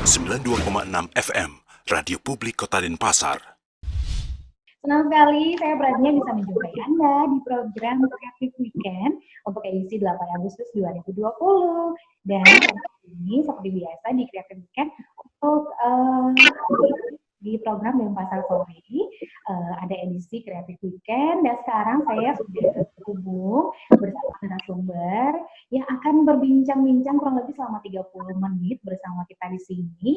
92,6 FM, Radio Publik Kota Denpasar. Senang sekali saya beratnya bisa menjumpai Anda di program Creative Weekend untuk edisi 8 Agustus 2020. Dan ini seperti biasa di Creative Weekend untuk di program Denpasar Sore ada edisi Creative Weekend, dan sekarang saya sudah terhubung bersama narasumber yang akan berbincang-bincang kurang lebih selama 30 menit bersama kita di sini.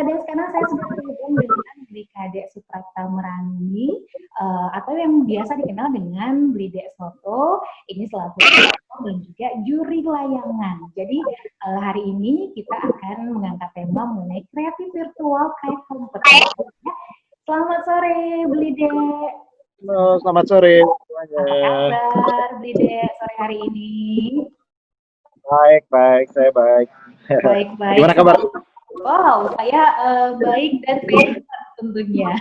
Dan sekarang saya sudah terhubung dengan Brigade Suprapta Merandi atau yang biasa dikenal dengan Blidek Soto. Ini selaku dan juga juri layangan. Jadi hari ini kita akan mengangkat tema mengenai kreatif virtual kite competition. Selamat sore, Blidek. Halo, selamat sore semuanya. Apa kabar, Blidek, sore hari ini? Baik, saya baik. Baik. Gimana kabar? Wow, saya baik dan sehat tentunya.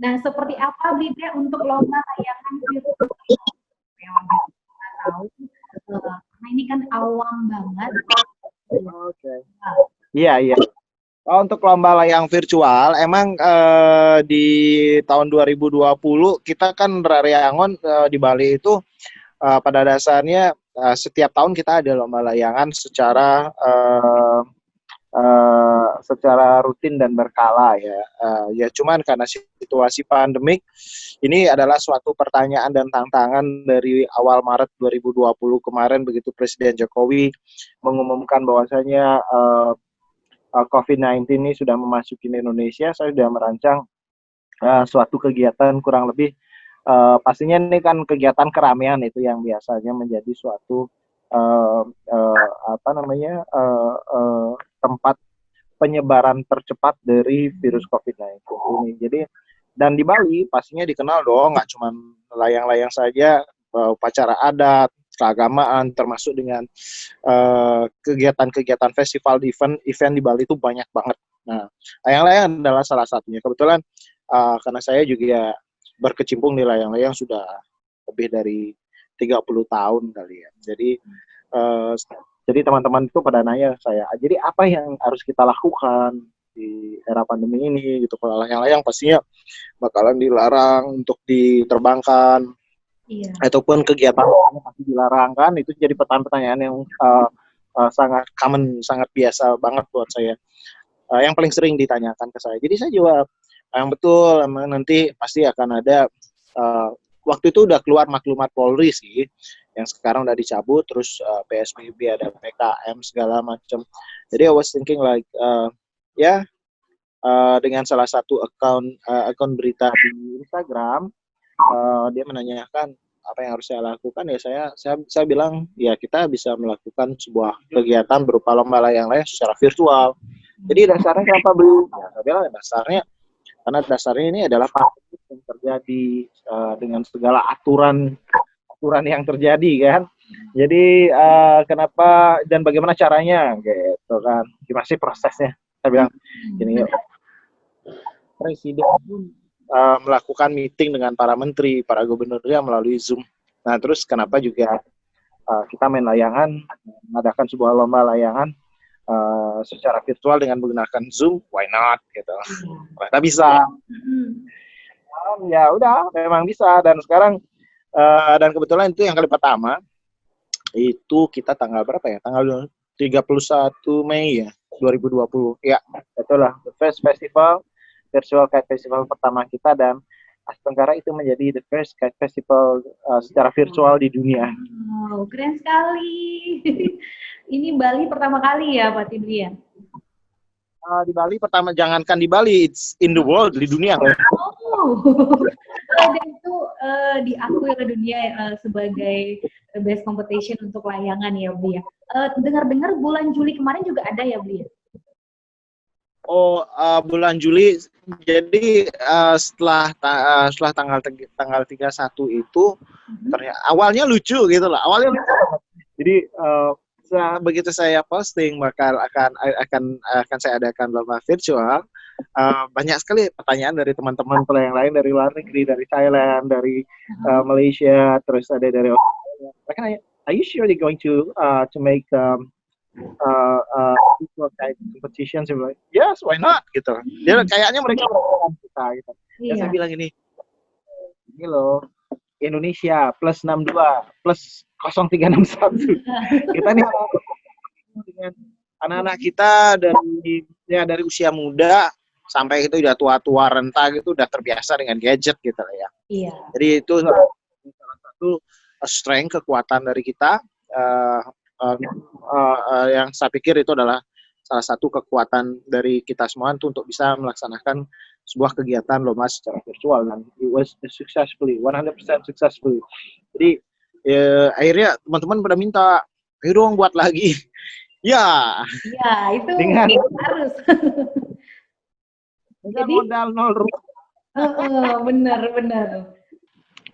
Nah, seperti apa Blidek untuk lomba layangan virtual? Yang kita tahu, karena ini kan awam banget. Oke. Iya. Untuk lomba layang virtual, emang di tahun 2020 kita kan Rariangon di Bali itu pada dasarnya setiap tahun kita ada lomba layangan secara rutin dan berkala ya. Ya cuman karena situasi pandemik ini adalah suatu pertanyaan dan tantangan dari awal Maret 2020 kemarin begitu Presiden Jokowi mengumumkan bahwasanya COVID-19 ini sudah memasuki Indonesia. Saya sudah merancang suatu kegiatan kurang lebih pastinya ini kan kegiatan keramaian itu yang biasanya menjadi suatu tempat penyebaran tercepat dari virus COVID-19 ini. Jadi dan di Bali pastinya dikenal dong, nggak cuma layang-layang saja, upacara adat, keagamaan, termasuk dengan kegiatan-kegiatan festival event di Bali itu banyak banget. Nah, layang-layang adalah salah satunya. Kebetulan karena saya juga berkecimpung di layang-layang sudah lebih dari 30 tahun kali ya. Jadi teman-teman itu pada nanya saya, jadi apa yang harus kita lakukan di era pandemi ini gitu. Kalau layang-layang pastinya bakalan dilarang untuk diterbangkan. Iya. Ataupun kegiatan pasti dilarang kan, itu jadi pertanyaan yang sangat common, sangat biasa banget buat saya. Yang paling sering ditanyakan ke saya. Jadi saya jawab, yang betul, emang nanti pasti akan ada, waktu itu udah keluar maklumat Polri sih, yang sekarang udah dicabut, terus PSBB, ada PKM, segala macam. Jadi I was thinking like, dengan salah satu akun berita di Instagram, dia menanyakan apa yang harus saya lakukan, ya saya bilang ya kita bisa melakukan sebuah kegiatan berupa lomba layang-layang secara virtual. Jadi dasarnya kenapa belum? Ya, saya bilang dasarnya karena dasarnya ini adalah pandemi yang terjadi dengan segala aturan yang terjadi kan. Jadi kenapa dan bagaimana caranya gitu kan? Gimana sih prosesnya? Saya bilang gini, Presiden pun melakukan meeting dengan para menteri, para gubernurnya melalui Zoom. Nah, terus kenapa juga kita main layangan, mengadakan sebuah lomba layangan secara virtual dengan menggunakan Zoom? Why not? Gitu. Ternyata bisa. Ya udah, memang bisa. Dan sekarang dan kebetulan itu yang kali pertama itu kita tanggal berapa ya? Tanggal 31 Mei ya, 2020. Ya, itulah the first festival, virtual kite festival pertama kita, dan Asia Tenggara itu menjadi the first kite festival secara virtual di dunia. Wow, keren sekali. Ini Bali pertama kali ya, Pak Tidrian? Di Bali pertama, jangankan di Bali, it's in the world, di dunia. Oh, dan itu diakui oleh dunia sebagai best competition untuk layangan ya, Bu ya. Dengar-dengar bulan Juli kemarin juga ada ya, Bu ya? Oh, bulan Juli. Jadi setelah tanggal 31 itu ternyata awalnya lucu gitu loh. Awalnya lucu. Jadi begitu saya posting akan saya adakan lomba virtual, banyak sekali pertanyaan dari teman-teman yang lain dari luar negeri, dari Thailand, dari Malaysia, terus ada dari Australia. Mereka nanya, are you sure they're going to make virtual kite competition, saya bilang, yes, why not gitu. Dia kayaknya mereka melakukan kita gitu. Dan Iya. saya bilang ini loh, Indonesia plus 62 plus 0361. Kita nih dengan anak-anak kita dari usia muda sampai itu udah tua-tua renta gitu, udah terbiasa dengan gadget gitu lah ya. Iya. Jadi itu salah satu strength, kekuatan dari kita yang saya pikir itu adalah salah satu kekuatan dari kita semua untuk bisa melaksanakan sebuah kegiatan lomba secara virtual, dan it was successfully, 100% successfully. Jadi akhirnya teman-teman pada minta, ayo dong buat lagi. Ya. Iya, itu Dengan harus. dengan Jadi modal 0 rupiah. benar.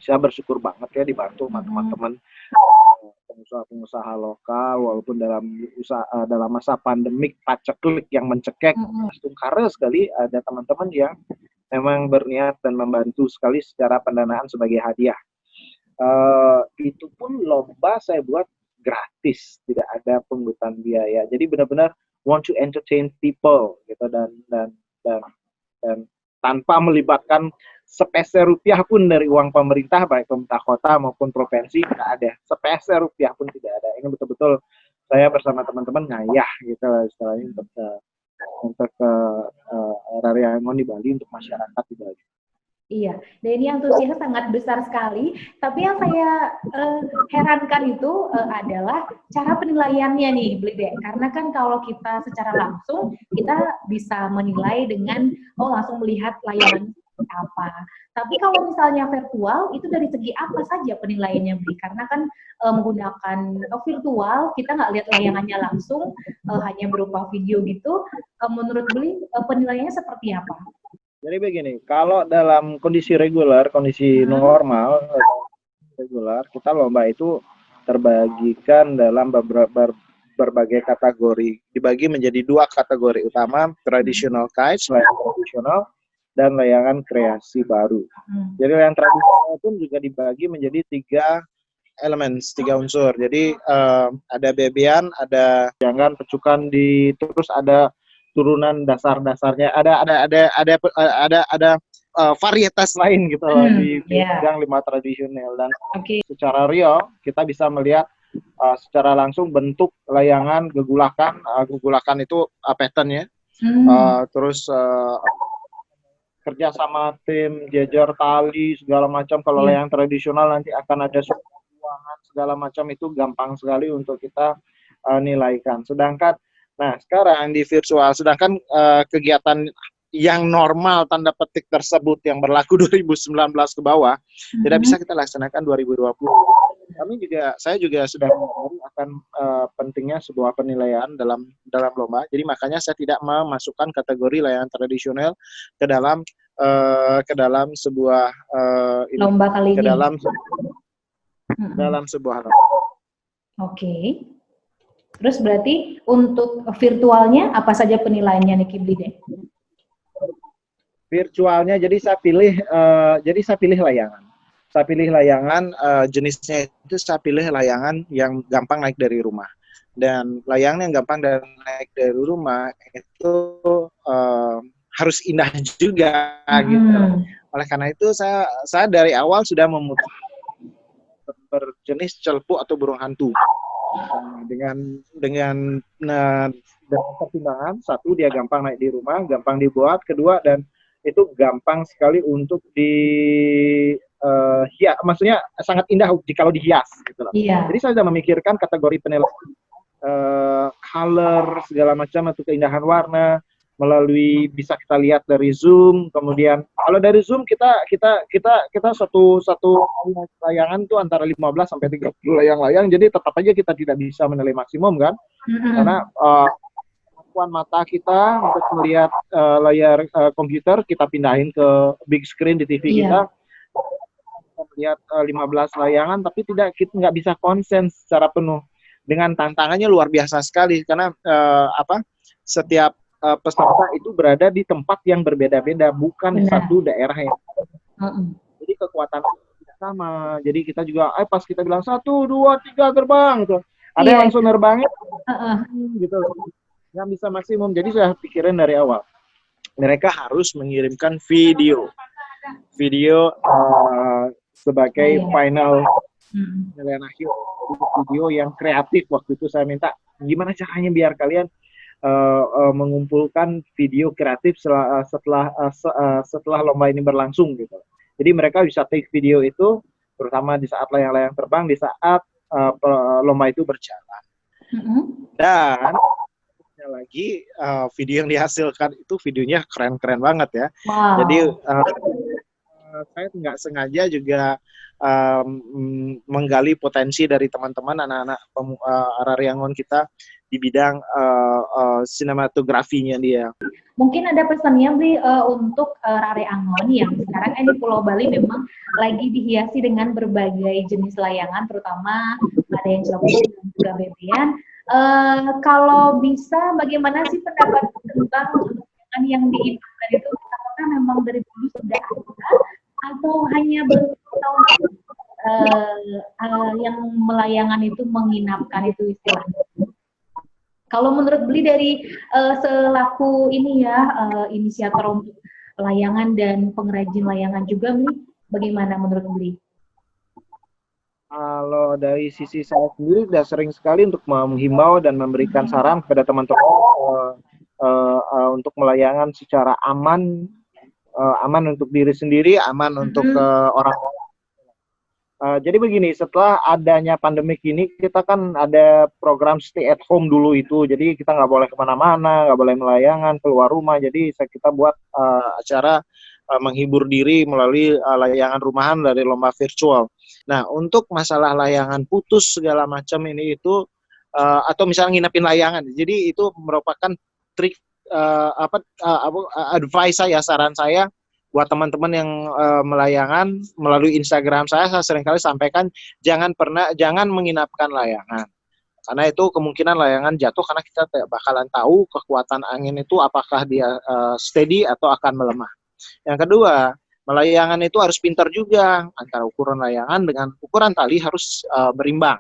Saya bersyukur banget ya dibantu sama teman-teman pengusaha-pengusaha lokal, walaupun dalam masa pandemik paceklik yang mencekek, karena sekali ada teman-teman yang memang berniat dan membantu sekali secara pendanaan sebagai hadiah. Itu pun lomba saya buat gratis, tidak ada pungutan biaya. Jadi benar-benar want to entertain people gitu, dan tanpa melibatkan sepeser rupiah pun dari uang pemerintah, baik pemerintah kota maupun provinsi, tidak ada. Sepeser rupiah pun tidak ada. Ini betul-betul saya bersama teman-teman ngayah gitu lah istilahnya untuk Rariangon di Bali, untuk masyarakat di Bali. Iya, dan ini antusiasnya sangat besar sekali. Tapi yang saya herankan itu adalah cara penilaiannya nih, Blide. Karena kan kalau kita secara langsung, kita bisa menilai dengan, langsung melihat layanan apa. Tapi kalau misalnya virtual, itu dari segi apa saja penilaiannya, Bli? Karena kan menggunakan virtual, kita nggak lihat layangannya langsung, hanya berupa video gitu. Menurut Bli, penilaiannya seperti apa? Jadi begini, kalau dalam kondisi reguler, kondisi normal, reguler, kita lomba itu terbagikan dalam berbagai kategori. Dibagi menjadi 2 kategori utama, traditional kites, layangan tradisional, dan layangan kreasi baru. Jadi layangan tradisional pun juga dibagi menjadi 3 elemen, 3 unsur. Jadi ada bebean, ada jangan pecukan terus ada turunan dasar-dasarnya, ada varietas lain gitu loh di bidang 5 tradisional, dan secara real kita bisa melihat secara langsung bentuk layangan gegulakan itu patternnya, terus kerja sama tim, jejer tali segala macam. Kalau layangan tradisional nanti akan ada ruangan segala macam, itu gampang sekali untuk kita nilaikan. Nah, sekarang di virtual, sedangkan kegiatan yang normal tanda petik tersebut yang berlaku 2019 ke bawah tidak bisa kita laksanakan 2020. Saya juga sudah menyadari akan pentingnya sebuah penilaian dalam lomba. Jadi makanya saya tidak memasukkan kategori layangan tradisional ke dalam sebuah lomba kali ini. Dalam sebuah lomba. Oke. Terus berarti untuk virtualnya apa saja penilaiannya nih Blide? Virtualnya jadi saya pilih layangan. Saya pilih layangan jenisnya itu, saya pilih layangan yang gampang naik dari rumah. Dan layangan yang gampang naik dari rumah itu harus indah juga gitu. Oleh karena itu saya dari awal sudah memutuskan berjenis celpu atau burung hantu. Dengan pertimbangan, 1, dia gampang naik di rumah, gampang dibuat, 2, dan itu gampang sekali untuk hias, maksudnya sangat indah kalau dihias gitu loh. Jadi saya sudah memikirkan kategori penilaian color segala macam, atau keindahan warna melalui bisa kita lihat dari zoom. Kemudian kalau dari zoom kita satu layangan tuh antara 15 sampai 30 layang-layang, jadi tetap aja kita tidak bisa menilai maksimum kan, karena kemampuan mata kita untuk melihat layar komputer, kita pindahin ke big screen di TV kita melihat 15 layangan, tapi kita nggak bisa konsen secara penuh. Dengan tantangannya luar biasa sekali, karena setiap peserta itu berada di tempat yang berbeda-beda, bukan di satu daerah yang jadi kekuatan tidak sama. Jadi kita juga pas kita bilang 1, 2, 3 terbang gitu, ada yang langsung nerbangin gitu. nggak bisa maksimum. Jadi saya pikirin dari awal. Mereka harus mengirimkan video sebagai Iya. final Mm-mm. penilaian akhir. Video yang kreatif. Waktu itu saya minta gimana caranya biar kalian mengumpulkan video kreatif setelah lomba ini berlangsung gitu. Jadi mereka bisa take video itu, terutama di saat layang-layang terbang, di saat lomba itu berjalan. Mm-mm. Dan lagi video yang dihasilkan itu videonya keren-keren banget ya. Wow. Jadi saya nggak sengaja juga menggali potensi dari teman-teman anak-anak Arariangon kita di bidang sinematografinya dia. Mungkin ada pesannya Bli untuk Rare Angon yang sekarang di Pulau Bali memang lagi dihiasi dengan berbagai jenis layangan, terutama ada yang celupuk dan juga bebean. Kalau bisa, bagaimana sih pendapat tentang layangan yang diimplementasikan itu? Apakah memang dari dulu sudah ada atau hanya baru tahun yang melayangan itu menginapkan itu istilahnya? Kalau menurut Beli dari selaku ini ya inisiator untuk layangan dan pengrajin layangan juga, Beli, bagaimana menurut Beli? Kalau dari sisi saya sendiri sudah sering sekali untuk menghimbau dan memberikan saran kepada teman-teman untuk melayangan secara aman, aman untuk diri sendiri, aman untuk orang. Jadi begini, setelah adanya pandemik ini, kita kan ada program stay at home dulu itu, jadi kita nggak boleh kemana-mana, nggak boleh melayangan, keluar rumah, jadi kita buat acara menghibur diri melalui layangan rumahan dari lomba virtual. Nah, untuk masalah layangan putus segala macam ini itu, atau misalnya nginepin layangan, jadi itu merupakan trik, advice saya, saran saya, buat teman-teman yang melayangan melalui Instagram saya seringkali sampaikan jangan menginapkan layangan, karena itu kemungkinan layangan jatuh karena kita tidak bakalan tahu kekuatan angin itu apakah dia steady atau akan melemah. Yang kedua, melayangan itu harus pintar juga, antara ukuran layangan dengan ukuran tali harus berimbang.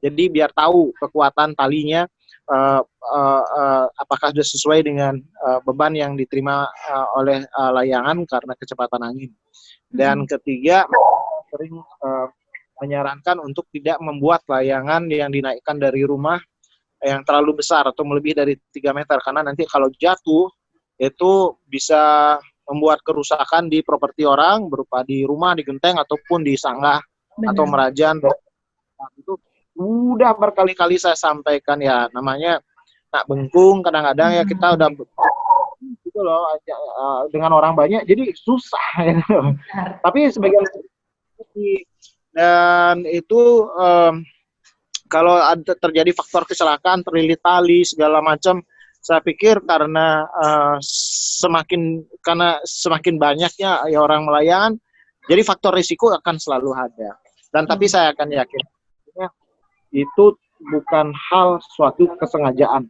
Jadi biar tahu kekuatan talinya apakah sudah sesuai dengan beban yang diterima oleh layangan karena kecepatan angin. Dan ketiga, sering menyarankan untuk tidak membuat layangan yang dinaikkan dari rumah yang terlalu besar atau melebihi dari 3 meter, karena nanti kalau jatuh itu bisa membuat kerusakan di properti orang berupa di rumah, di genteng, ataupun di sanggah atau merajan. Itu udah berkali-kali saya sampaikan ya, namanya nak bengkung, kadang-kadang ya kita udah gitu loh dengan orang banyak jadi susah gitu. Tapi sebagian dan itu kalau ada terjadi faktor kecelakaan, terlilit tali segala macam, saya pikir karena semakin banyaknya ya orang melayangan, jadi faktor risiko akan selalu ada. Dan tapi saya akan yakin itu bukan hal suatu kesengajaan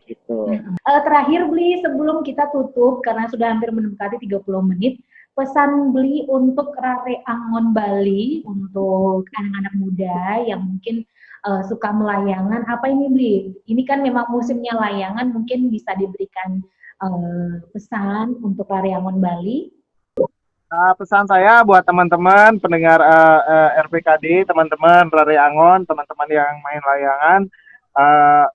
gitu. Terakhir Beli, sebelum kita tutup karena sudah hampir mendekati 30 menit, pesan Beli untuk Rare Angon Bali, untuk anak-anak muda yang mungkin suka melayangan, apa ini Beli? Ini kan memang musimnya layangan, mungkin bisa diberikan pesan untuk Rare Angon Bali. Pesan saya buat teman-teman pendengar RPKD, teman-teman Rare Angon, teman-teman yang main layangan,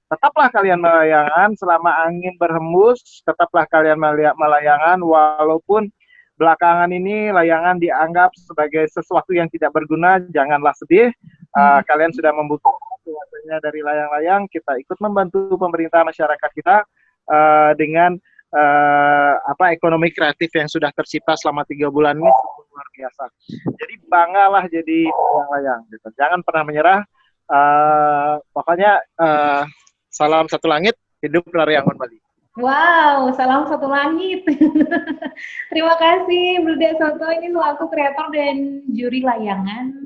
tetaplah kalian melayangan selama angin berhembus, tetaplah kalian melayangan walaupun belakangan ini layangan dianggap sebagai sesuatu yang tidak berguna. Janganlah sedih, kalian sudah membuktikan bahwasanya dari layang-layang kita ikut membantu pemerintah masyarakat kita dengan ekonomi kreatif yang sudah tercipta selama 3 bulan ini luar biasa. Jadi banggalah jadi layang-layang gitu. Jangan pernah menyerah. Pokoknya salam satu langit, hidup Rare Angon Bali. Wow, salam satu langit. Terima kasih Bluda Soto ini selaku kreator dan juri layangan